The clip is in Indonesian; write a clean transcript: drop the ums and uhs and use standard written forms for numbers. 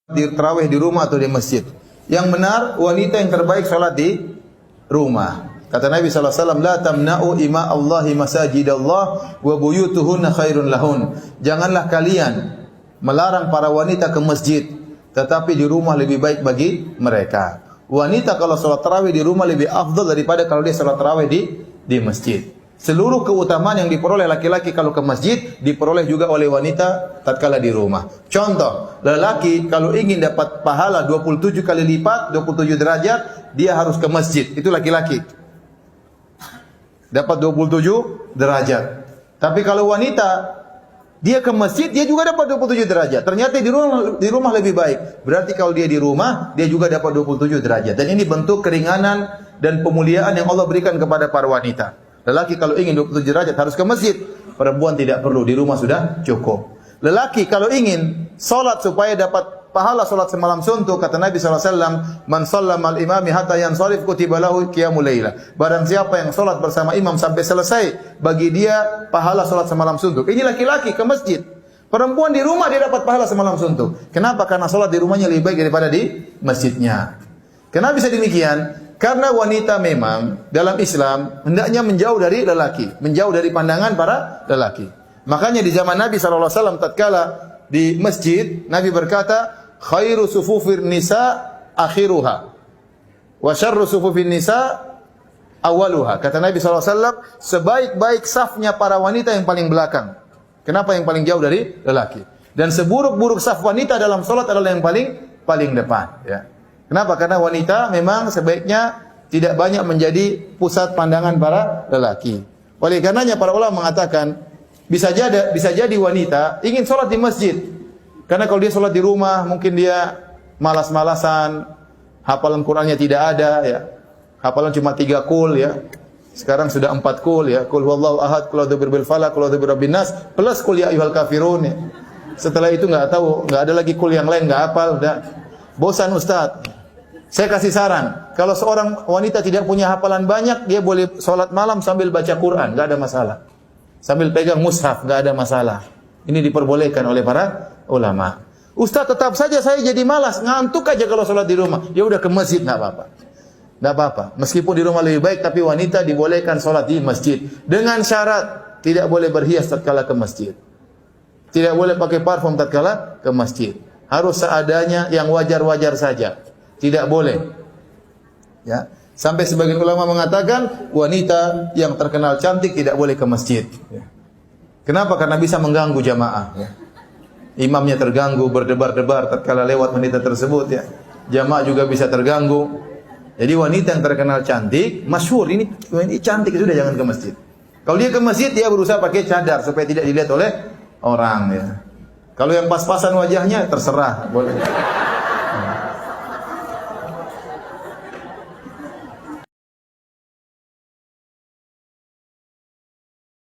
di tarawih di rumah atau di masjid? Yang benar, wanita yang terbaik salat di rumah. Kata Nabi SAW, la tamna'u ima Allahi masajidallah wa buyutuhunna khairun lahun. Janganlah kalian melarang para wanita ke masjid, tetapi di rumah lebih baik bagi mereka. Wanita kalau salat tarawih di rumah lebih afdal daripada kalau dia salat tarawih di masjid. Seluruh keutamaan yang diperoleh laki-laki kalau ke masjid diperoleh juga oleh wanita tatkala di rumah. Contoh, lelaki kalau ingin dapat pahala 27 kali lipat, 27 derajat, dia harus ke masjid. Itu laki-laki. Dapat 27 derajat. Tapi kalau wanita dia ke masjid, dia juga dapat 27 derajat. Ternyata di rumah lebih baik. Berarti kalau dia di rumah, dia juga dapat 27 derajat. Dan ini bentuk keringanan dan pemuliaan yang Allah berikan kepada para wanita. Lelaki kalau ingin 27 derajat harus ke masjid. Perempuan tidak perlu, di rumah sudah cukup. Lelaki kalau ingin salat supaya dapat pahala salat semalam suntuk, kata Nabi SAW, man shallama al-imami hatta yansarif kutiba lahu qiyamul lailah. Barang siapa yang salat bersama imam sampai selesai, bagi dia pahala salat semalam suntuk. Ini laki-laki ke masjid. Perempuan di rumah dia dapat pahala semalam suntuk. Kenapa? Karena salat di rumahnya lebih baik daripada di masjidnya. Kenapa bisa demikian? Karena wanita memang dalam Islam hendaknya menjauh dari lelaki, menjauh dari pandangan para lelaki. Makanya di zaman Nabi SAW tatkala di masjid, Nabi berkata, khairu sufufir nisa akhiruha wa syarru sufufin nisa awaluha. Kata Nabi SAW, sebaik-baik safnya para wanita yang paling belakang. Kenapa yang paling jauh dari lelaki? Dan seburuk-buruk saf wanita dalam salat adalah yang paling depan, ya. Kenapa? Karena wanita memang sebaiknya tidak banyak menjadi pusat pandangan para lelaki. Oleh karenanya para ulama mengatakan bisa jadi wanita ingin sholat di masjid. Karena kalau dia sholat di rumah mungkin dia malas-malasan, hafalan Qur'annya tidak ada, ya. Hafalan cuma 3 qul, ya. Sekarang sudah 4 qul, ya. Qul huwallahu ahad, qul a'udzu birabbil falaq, qul a'udzu birabbin nas, plus qul ya ayyuhal kafirun, ya. Setelah itu enggak ada lagi qul yang lain, enggak hafal, udah bosan Ustaz. Saya kasih saran, kalau seorang wanita tidak punya hafalan banyak, dia boleh sholat malam sambil baca Quran, nggak ada masalah. Sambil pegang mushaf, nggak ada masalah. Ini diperbolehkan oleh para ulama. Ustaz, tetap saja saya jadi malas, ngantuk aja kalau sholat di rumah. Ya udah ke masjid, nggak apa-apa. Nggak apa-apa. Meskipun di rumah lebih baik, tapi wanita dibolehkan sholat di masjid. Dengan syarat, tidak boleh berhias tatkala ke masjid. Tidak boleh pakai parfum tatkala ke masjid. Harus seadanya, yang wajar-wajar saja. Tidak boleh. Ya. Sampai sebagian ulama mengatakan wanita yang terkenal cantik tidak boleh ke masjid. Ya. Kenapa? Karena bisa mengganggu jamaah. Ya. Imamnya terganggu, berdebar-debar tatkala lewat wanita tersebut. Ya. Jamaah juga bisa terganggu. Jadi wanita yang terkenal cantik, masyhur ini cantik, sudah jangan ke masjid. Kalau dia ke masjid, dia berusaha pakai cadar supaya tidak dilihat oleh orang. Ya. Kalau yang pas-pasan wajahnya terserah, boleh.